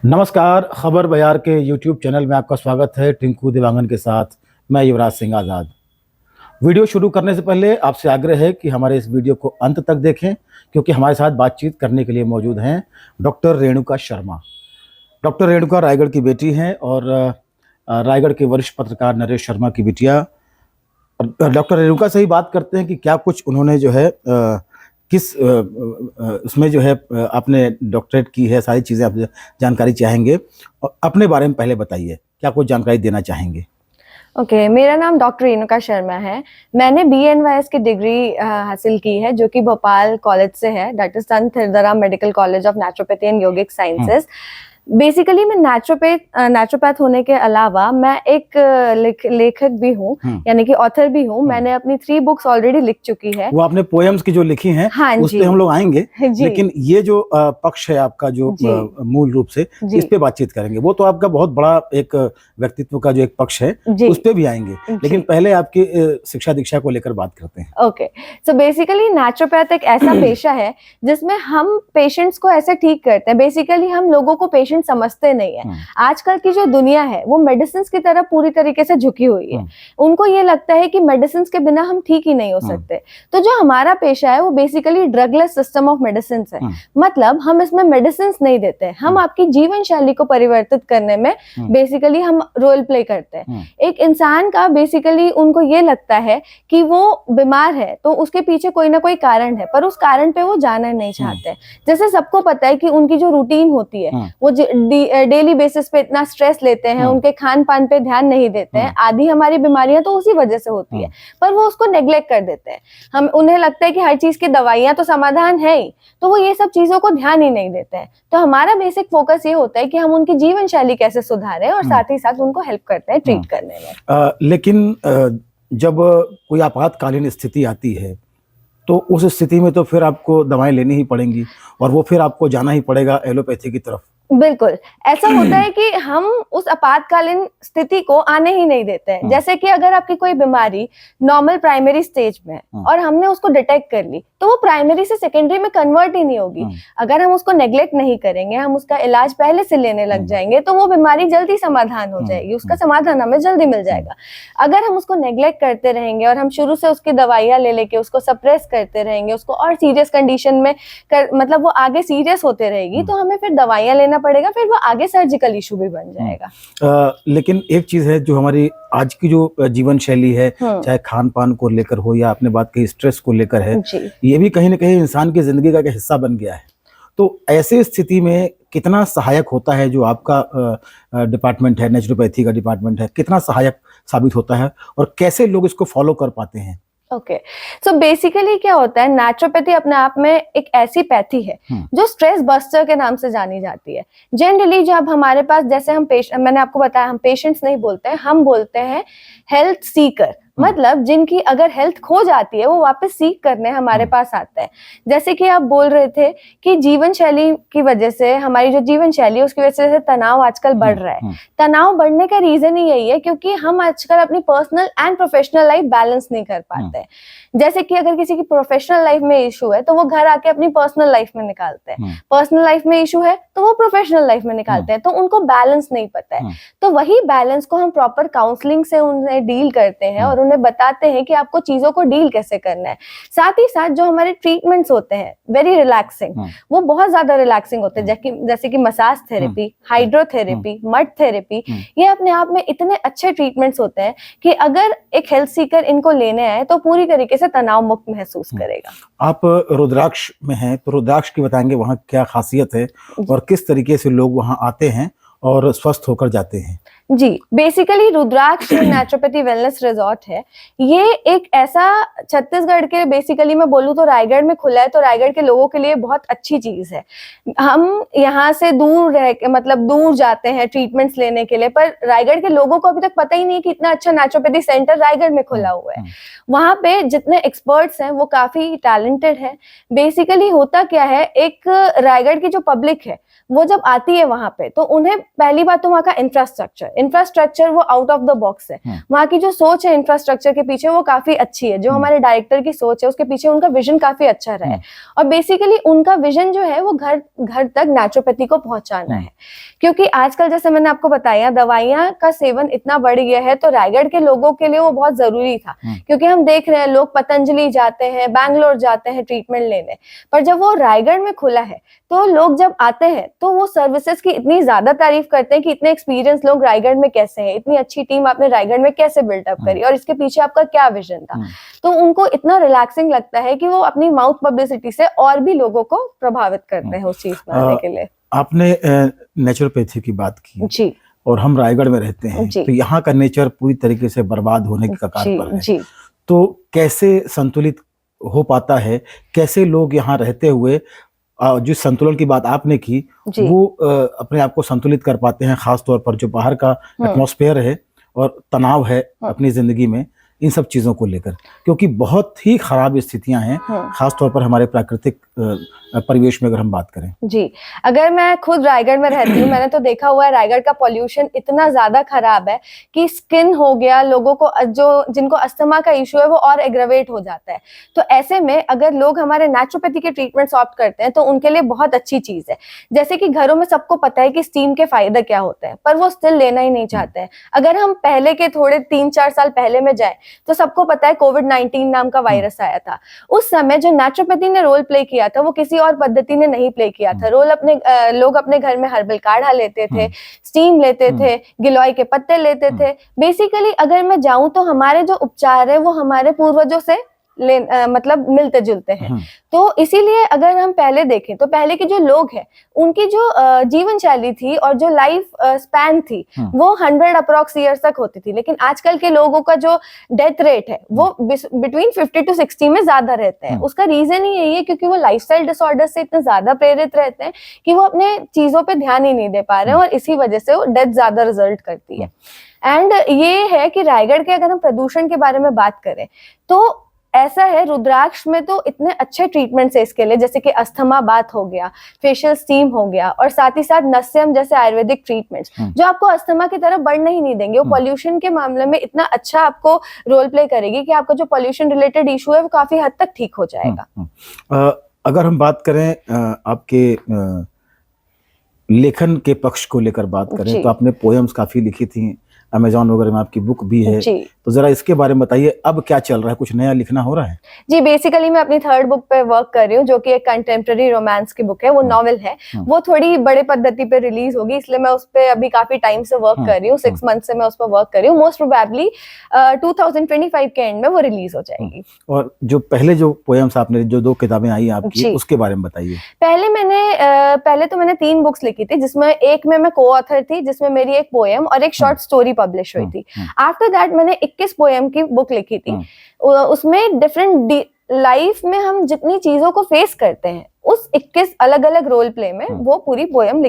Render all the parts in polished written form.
नमस्कार। खबर बयार के यूट्यूब चैनल में आपका स्वागत है। टिंकू देवांगन के साथ मैं युवराज सिंह आज़ाद। वीडियो शुरू करने से पहले आपसे आग्रह है कि हमारे इस वीडियो को अंत तक देखें, क्योंकि हमारे साथ बातचीत करने के लिए मौजूद हैं डॉक्टर रेणुका शर्मा। डॉक्टर रेणुका रायगढ़ की बेटी हैं और रायगढ़ के वरिष्ठ पत्रकार नरेश शर्मा की बिटिया। डॉक्टर रेणुका से ही बात करते हैं कि क्या कुछ उन्होंने जो है किस उसमें जो है आपने डॉक्टरेट की है, सारी चीज़ें आप जानकारी चाहेंगे। और अपने बारे में पहले बताइए, क्या कुछ जानकारी देना चाहेंगे? मेरा नाम डॉक्टर रेणुका शर्मा है। मैंने BNYS की डिग्री हासिल की है, जो कि भोपाल कॉलेज से है, that is Sant Hirdaram medical college of naturopathy and yogic sciences. Basically मैं नेचुरोपैथ होने के अलावा मैं एक लेखक भी हूँ, यानी कि ऑथर भी हूँ। मैंने अपनी 3 बुक्स ऑलरेडी लिख चुकी है। वो आपने पोएम्स की जो लिखी हैं, हाँ, उस पे हम लोग आएंगे, लेकिन ये जो पक्ष है आपका, जो मूल रूप से इस पे बातचीत करेंगे। वो तो आपका बहुत बड़ा एक व्यक्तित्व का जो एक पक्ष है, उस पे भी आएंगे, लेकिन पहले आपकी शिक्षा दीक्षा को लेकर बात करते हैं। ओके, सो बेसिकली नेचुरोपैथ एक ऐसा पेशा है जिसमें हम पेशेंट्स को ऐसे ठीक करते हैं। बेसिकली हम लोगों को पेशेंट समझते नहीं है। आजकल की जो दुनिया है वो मेडिसिन की तरफ पूरी तरीके से झुकी हुई है। उनको ये लगता है कि मेडिसिन के बिना हम ठीक ही नहीं हो सकते। तो जो हमारा पेशा है वो बेसिकली ड्रगलेस सिस्टम ऑफ मेडिसिन है। मतलब हम इसमें मेडिसिन नहीं देते, हम आपकी जीवन शैली को परिवर्तित करने में बेसिकली हम रोल प्ले करते हैं। एक इंसान का बेसिकली उनको ये लगता है कि वो बीमार है तो उसके पीछे कोई ना कोई कारण है, पर उस कारण पे वो जाना नहीं चाहते। जैसे सबको पता है कि उनकी जो रूटीन होती है वो डेली बेसिस पे इतना स्ट्रेस लेते हैं, उनके खान पान पे ध्यान नहीं देते हैं। आधी हमारी बीमारियां तो उसी वजह से होती है, पर वो उसको नेग्लेक्ट कर देते हैं। हम उन्हें लगता है कि हर चीज की दवाइयां तो समाधान है ही, तो वो ये सब चीजों को ध्यान ही नहीं देते हैं। तो हमारा बेसिक फोकस ये होता है कि हम उनकी जीवन शैली कैसे सुधारें और साथ ही साथ उनको हेल्प करते हैं ट्रीट करने में। लेकिन जब कोई आपातकालीन स्थिति आती है तो उस स्थिति में तो फिर आपको दवाएं लेनी ही पड़ेंगी और वो फिर आपको जाना ही पड़ेगा एलोपैथी की तरफ। बिल्कुल ऐसा होता है कि हम उस आपातकालीन स्थिति को आने ही नहीं देते हैं। जैसे कि अगर आपकी कोई बीमारी नॉर्मल प्राइमरी स्टेज में है और हमने उसको डिटेक्ट कर ली, तो वो प्राइमरी से सेकेंडरी में कन्वर्ट ही नहीं होगी। अगर हम उसको नेग्लेक्ट नहीं करेंगे, हम उसका इलाज पहले से लेने लग जाएंगे, तो वो बीमारी जल्दी समाधान हो जाएगी, उसका समाधान हमें जल्दी मिल जाएगा। अगर हम उसको नेग्लेक्ट करते रहेंगे और हम शुरू से उसकी दवाइयां ले लेके उसको सप्रेस करते रहेंगे, उसको और सीरियस कंडीशन में मतलब वो आगे सीरियस होते रहेगी, तो हमें फिर दवाइयां लेना पड़ेगा, फिर वो आगे सर्जिकल इशू भी बन जाएगा। लेकिन एक चीज है जो हमारी आज की जो जीवन शैली है, चाहे खान पान को लेकर हो या आपने बात की स्ट्रेस को लेकर है, ये भी कहीं ना कहीं इंसान की जिंदगी का एक हिस्सा बन गया है। तो ऐसे स्थिति में कितना सहायक होता है जो आपका डिपार्टमेंट है, नेचुरोपैथी का डिपार्टमेंट है, कितना सहायक साबित होता है और कैसे लोग इसको फॉलो कर पाते हैं? सो बेसिकली क्या होता है, नेचुरोपैथी अपने आप में एक ऐसी पैथी है जो स्ट्रेस बस्टर के नाम से जानी जाती है। जनरली जब हमारे पास, जैसे हम मैंने आपको बताया, हम पेशेंट्स नहीं बोलते हैं, हम बोलते हैं हेल्थ सीकर। मतलब जिनकी अगर हेल्थ खो जाती है वो वापस सीख करने हमारे पास आते हैं। जैसे कि आप बोल रहे थे कि जीवन शैली की वजह से, हमारी जो जीवन शैली है उसकी वजह से तनाव आजकल बढ़ रहा है। तनाव बढ़ने का रीजन ही यही है क्योंकि हम आजकल अपनी personal and professional life balance नहीं कर पाते हैं। जैसे कि अगर किसी की प्रोफेशनल लाइफ में इशू है तो वो घर आके अपनी पर्सनल लाइफ में निकालते हैं, पर्सनल लाइफ में इशू है तो वो प्रोफेशनल लाइफ में निकालते हैं, तो उनको बैलेंस नहीं पता है। तो वही बैलेंस को हम प्रॉपर काउंसलिंग से उन्हें डील करते हैं और उन्हें बताते हैं कि आपको चीजों को डील कैसे करना है। साथ ही साथ जो हमारे ट्रीटमेंट्स होते हैं वेरी रिलैक्सिंग, वो बहुत ज्यादा रिलैक्सिंग होते हैं। जैसे कि massage therapy, hydrotherapy, mud therapy, ये अपने आप में इतने अच्छे ट्रीटमेंट्स होते हैं कि अगर एक हेल्थ सीकर इनको लेने आए तो पूरी तरीके से तनाव मुक्त महसूस करेगा। आप रुद्राक्ष में हैं तो रुद्राक्ष की बताएंगे वहाँ क्या खासियत है और किस तरीके से लोग वहाँ आते हैं और स्वस्थ होकर जाते हैं? जी, बेसिकली रुद्राक्ष नेचुरोपैथी वेलनेस रिजॉर्ट है। ये एक ऐसा छत्तीसगढ़ के, बेसिकली मैं बोलूँ तो रायगढ़ में खुला है, तो रायगढ़ के लोगों के लिए बहुत अच्छी चीज है। हम यहाँ से दूर रह के, मतलब दूर जाते हैं ट्रीटमेंट्स लेने के लिए, पर रायगढ़ के लोगों को अभी तक पता ही नहीं कि इतना अच्छा नेचुरोपैथी सेंटर रायगढ़ में खुला हुआ है। वहाँ पे जितने एक्सपर्ट्स हैं वो काफी टैलेंटेड है। बेसिकली होता क्या है, एक रायगढ़ की जो पब्लिक है वो जब आती है वहां पे तो उन्हें पहली बात तो वहाँ का इंफ्रास्ट्रक्चर वो आउट ऑफ द बॉक्स है। वहाँ की जो सोच है इंफ्रास्ट्रक्चर के पीछे वो काफी अच्छी है। जो हमारे डायरेक्टर की सोच है उसके पीछे उनका विजन काफी अच्छा रहा है। और बेसिकली उनका विजन जो है वो घर घर तक नेचुरोपैथी को पहुंचाना है। क्योंकि आजकल जैसे मैंने आपको बताया दवाइयां का सेवन इतना बढ़ गया है, तो रायगढ़ के लोगों के लिए वो बहुत जरूरी था। क्योंकि हम देख रहे हैं लोग पतंजलि जाते हैं, बैंगलोर जाते हैं ट्रीटमेंट लेने, पर जब वो रायगढ़ में खुला है तो लोग जब आते हैं तो वो सर्विसेज की इतनी ज्यादा तारीफ करते हैं कि इतने एक्सपीरियंस लोग रायगढ़ में कैसे हैं, इतनी अच्छी टीम आपने रायगढ़ में कैसे बिल्डअप करी और इसके पीछे आपका क्या विजन था। तो उनको इतना रिलैक्सिंग लगता है कि वो अपनी माउथ पब्लिसिटी से और भी लोगों को प्रभावित करते हैं उस चीज में आने के लिए। आपने नेचुरोपैथी की बात की जी, और हम रायगढ़ में रहते हैं, तो यहाँ का नेचर पूरी तरीके से बर्बाद होने की कगार पर है। जी। तो कैसे संतुलित हो पाता है, कैसे लोग यहाँ रहते हुए जिस संतुलन की बात आपने की वो अपने आप को संतुलित कर पाते हैं, खास तौर पर जो बाहर का एटमॉस्फेयर है और तनाव है अपनी जिंदगी में, इन सब चीजों को लेकर, क्योंकि बहुत ही खराब स्थितियां हैं खास तौर पर हमारे प्राकृतिक परिवेश में अगर हम बात करें। जी, अगर मैं खुद रायगढ़ में रहती हूँ, मैंने तो देखा हुआ है रायगढ़ का पॉल्यूशन इतना ज्यादा खराब है कि स्किन हो गया, लोगों को जो जिनको अस्थमा का इशू है वो और एग्रेवेट हो जाता है। तो ऐसे में अगर लोग हमारे नेचुरोपैथी के ट्रीटमेंट ऑप्ट करते हैं तो उनके लिए बहुत अच्छी चीज है। जैसे कि घरों में सबको पता है कि स्टीम के फायदे क्या होते हैं, पर वो स्टिल लेना ही नहीं चाहते हैं। अगर हम पहले के थोड़े 3-4 साल पहले में जाए तो सबको पता है कोविड-19 नाम का वायरस आया था। उस समय जो नेचुरोपैथी ने रोल प्ले किया था वो किसी और पद्धति ने नहीं प्ले किया था। लोग अपने घर में हर्बल काढ़ा लेते थे, स्टीम लेते थे, गिलोय के पत्ते लेते थे। बेसिकली अगर मैं जाऊं तो हमारे जो उपचार है वो हमारे पूर्वजों से मतलब मिलते जुलते हैं। तो इसीलिए अगर हम पहले देखें तो पहले के जो लोग हैं उनकी जो जीवन शैली थी और जो लाइफ स्पैन थी वो 100 अप्रॉक्स ईयर्स तक होती थी। लेकिन आजकल के लोगों का जो डेथ रेट है वो बिटवीन 50 to 60 में ज्यादा रहते हैं। उसका रीजन ही यही है क्योंकि वो लाइफस्टाइल डिसऑर्डर से इतने ज्यादा प्रेरित रहते हैं कि वो अपने चीजों पे ध्यान ही नहीं दे पा रहे हैं और इसी वजह से वो डेथ ज्यादा रिजल्ट करती है। एंड ये है कि रायगढ़ के अगर हम प्रदूषण के बारे में बात करें तो ऐसा है, रुद्राक्ष में तो इतने अच्छे ट्रीटमेंट्स है इसके लिए, जैसे कि अस्थमा बात हो गया, फेशियल स्टीम हो गया और साथ ही साथ नस्यम जैसे आयुर्वेदिक ट्रीटमेंट्स जो आपको अस्थमा की तरफ बढ़ने ही नहीं देंगे। वो पॉल्यूशन के मामले में इतना अच्छा आपको रोल प्ले करेगी कि आपका जो पॉल्यूशन रिलेटेड इशू है वो काफी हद तक ठीक हो जाएगा। अगर हम बात करें आपके लेखन के पक्ष को लेकर बात करें तो आपने पोएम्स काफी लिखी थी, अमेज़न वगैरह में आपकी बुक भी है, तो जरा इसके बारे में बताइए, अब क्या चल रहा है, कुछ नया लिखना हो रहा है? जी, बेसिकली मैं अपनी 3rd बुक पे वर्क कर रही हूँ जो कि एक कंटेम्प्रेरी रोमांस की बुक है, वो नॉवेल है। वो थोड़ी बड़े पद्धति पे रिलीज होगी, इसलिए मैं उस पे अभी काफी टाइम से वर्क कर रही हूँ, 6 मंथ से मैं उस पर वर्क कर रही हूँ। मोस्ट प्रोबेबली 2025 के एंड में वो रिलीज हो जाएगी। और जो पहले जो पोएम्स आपने जो 2 किताबें आई आपकी, उसके बारे में बताइए। पहले तो मैंने 3 बुक्स लिखी थी, जिसमें एक में मैं को ऑथर थी, जिसमें मेरी एक पोएम और एक शॉर्ट स्टोरी पब्लिश हुई थी। आफ्टर दैट मैंने 21 पोएम की बुक लिखी थी। उसमें डिफरेंट लाइफ में हम जितनी चीजों को फेस करते हैं उस 21 अलग अलग रोल प्ले में वो पूरी पोएम्स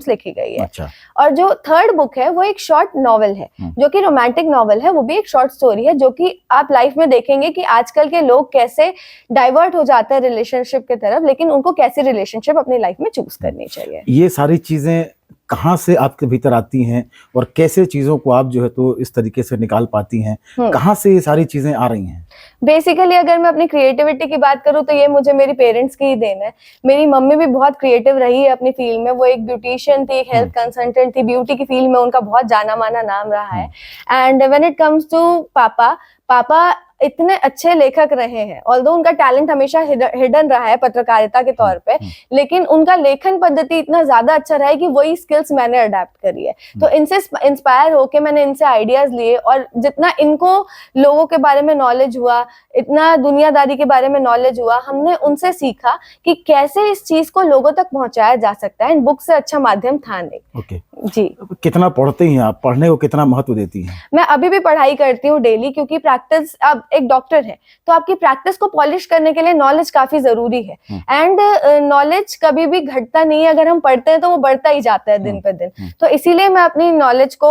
लिखी गई है। अच्छा। और जो 3rd बुक है वो एक शॉर्ट नॉवेल है जो कि रोमांटिक नॉवेल है, वो भी एक शॉर्ट स्टोरी है जो कि आप लाइफ में देखेंगे कि आजकल के लोग कैसे डाइवर्ट हो जाते हैं रिलेशनशिप की तरफ, लेकिन उनको कैसी रिलेशनशिप अपनी लाइफ में चूज करनी चाहिए। ये सारी चीजें कहाँ से आपके भीतर आती हैं और कैसे चीजों को आप जो है तो इस तरीके से निकाल पाती हैं, कहाँ से ये सारी चीजें आ रही हैं? बेसिकली अगर मैं अपनी क्रिएटिविटी की बात करूँ तो ये मुझे मेरी पेरेंट्स की ही देन है। मेरी मम्मी भी बहुत क्रिएटिव रही है अपनी फील्ड में, वो एक ब्यूटिशियन थी, एक हेल्थ कंसल्टेंट थी, ब्यूटी की फील्ड में उनका बहुत जाना माना नाम रहा है। And when it comes to पापा इतने अच्छे लेखक रहे हैं, ऑल्दो उनका टैलेंट हमेशा हिडन रहा है पत्रकारिता के तौर पे, लेकिन उनका लेखन पद्धति इतना ज्यादा अच्छा रहा है कि वही स्किल्स मैंने अडेप्ट करी है। तो इनसे इंस्पायर होके मैंने इनसे आइडियाज लिए और जितना इनको लोगों के बारे में नॉलेज हुआ, इतना दुनियादारी के बारे में नॉलेज हुआ, हमने उनसे सीखा कि कैसे इस चीज को लोगों तक पहुंचाया जा सकता है। बुक से अच्छा माध्यम था नहीं। ओके। जी। कितना पढ़ते हैं आप, पढ़ने को कितना महत्व देती हैं? मैं अभी भी पढ़ाई करती हूँ डेली, क्योंकि प्रैक्टिस, अब एक डॉक्टर है तो आपकी प्रैक्टिस को पॉलिश करने के लिए नॉलेज काफी जरूरी है। एंड नॉलेज कभी भी घटता नहीं है, अगर हम पढ़ते हैं तो वो बढ़ता ही जाता है दिन पे दिन। तो इसीलिए मैं अपनी नॉलेज को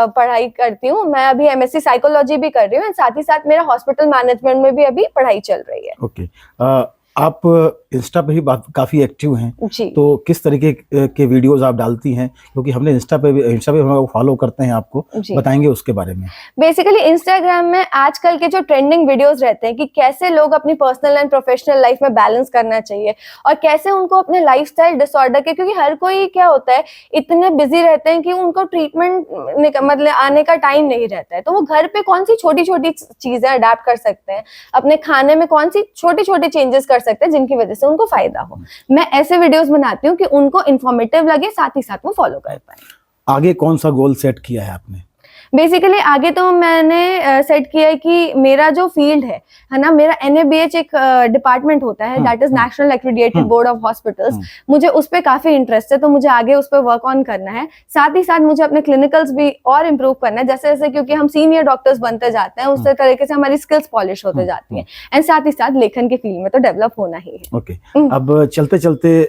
पढ़ाई करती हूँ। मैं अभी MSc साइकोलॉजी भी कर रही हूँ, साथ ही साथ मेरा हॉस्पिटल मैनेजमेंट में भी अभी पढ़ाई चल रही है। ओके। आप इंस्टा पे भी काफ़ी एक्टिव हैं, जी तो किस तरीके के वीडियोस आप डालती हैं? क्योंकि हमने इंस्टा पे हम लोग फॉलो करते हैं आपको, जी बताएंगे उसके बारे में। बेसिकली इंस्टाग्राम में आजकल के जो ट्रेंडिंग वीडियोस रहते हैं कि कैसे लोग अपनी पर्सनल एंड प्रोफेशनल लाइफ में बैलेंस करना चाहिए और कैसे उनको अपने लाइफस्टाइल डिसऑर्डर के, क्योंकि हर कोई क्या होता है इतने बिजी रहते हैं कि उनको ट्रीटमेंट मतलब आने का टाइम नहीं रहता है, तो वो घर पे कौन सी छोटी छोटी चीजें अडेप्ट कर सकते हैं, अपने खाने में कौन सी छोटे छोटे चेंजेस कर सकते हैं जिनकी वजह से उनको फायदा हो। मैं ऐसे वीडियोस बनाती हूँ कि उनको इन्फॉर्मेटिव लगे, साथ ही साथ वो फॉलो कर पाए। आगे कौन सा गोल सेट किया है आपने? बेसिकली आगे तो मैंने सेट किया है कि मेरा जो फील्ड है ना, मेरा NABH एक डिपार्टमेंट होता है, that is national accredited board of hospitals. मुझे उस पर काफी इंटरेस्ट है, तो मुझे आगे उस पर वर्क ऑन करना है। साथ ही साथ मुझे अपने क्लिनिकल्स भी और इम्प्रूव करना है, जैसे जैसे क्योंकि हम सीनियर डॉक्टर्स बनते जाते हैं, उस तरीके से हमारी स्किल्स पॉलिश होते जाती है। एंड साथ ही साथ लेखन के फील्ड में तो डेवलप होना ही है। ओके, अब चलते चलते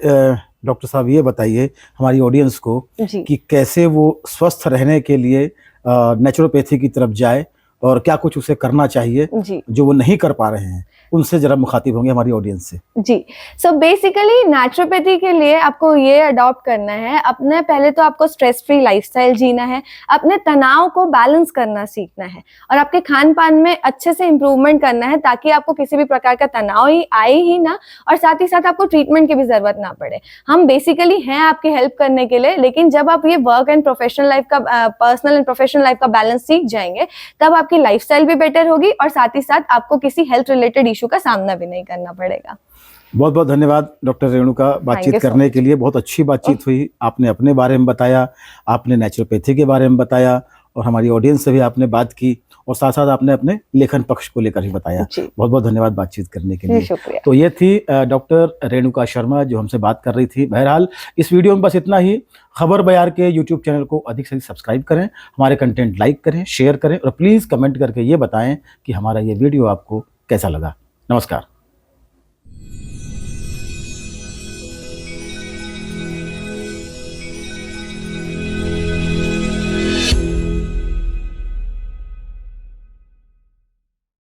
डॉक्टर साहब ये बताइए हमारी ऑडियंस को कि कैसे वो स्वस्थ रहने के लिए नेचुरोपैथी की तरफ जाए और क्या कुछ उसे करना चाहिए जो वो नहीं कर पा रहे हैं, उनसे जरा मुखातिब होंगे हमारी ऑडियंस से। जी, सो बेसिकली नेचुरोपैथी के लिए आपको ये अडॉप्ट करना है, अपने पहले तो आपको स्ट्रेस फ्री लाइफस्टाइल जीना है, अपने तनाव को बैलेंस करना सीखना है और आपके खान पान में अच्छे से इंप्रूवमेंट करना है ताकि आपको किसी भी प्रकार का तनाव ही आए ही ना, और साथ ही साथ आपको ट्रीटमेंट की भी जरूरत ना पड़े। हम बेसिकली हैं आपकी हेल्प करने के लिए, लेकिन जब आप ये वर्क एंड प्रोफेशनल लाइफ का पर्सनल एंड प्रोफेशनल लाइफ का बैलेंस सीख जाएंगे, तब आपकी लाइफस्टाइल भी बेटर होगी और साथ ही साथ आपको किसी हेल्थ रिलेटेड इशू का सामना भी नहीं करना पड़ेगा। बहुत बहुत धन्यवाद डॉक्टर रेणुका बातचीत करने के लिए। बहुत अच्छी बातचीत हुई, आपने अपने बारे में बताया, आपने नेचुरोपैथी के बारे में बताया और हमारी ऑडियंस से भी आपने बात की और साथ साथ आपने अपने लेखन पक्ष को लेकर भी बताया। बहुत बहुत धन्यवाद बातचीत करने के लिए। तो ये थी डॉक्टर रेणुका शर्मा जो हमसे बात कर रही थी। बहरहाल इस वीडियो में बस इतना ही। खबर बयार के यूट्यूब चैनल को अधिक से अधिक सब्सक्राइब करें, हमारे कंटेंट लाइक करें, शेयर करें और प्लीज़ कमेंट करके ये बताएं कि हमारा ये वीडियो आपको कैसा लगा। नमस्कार।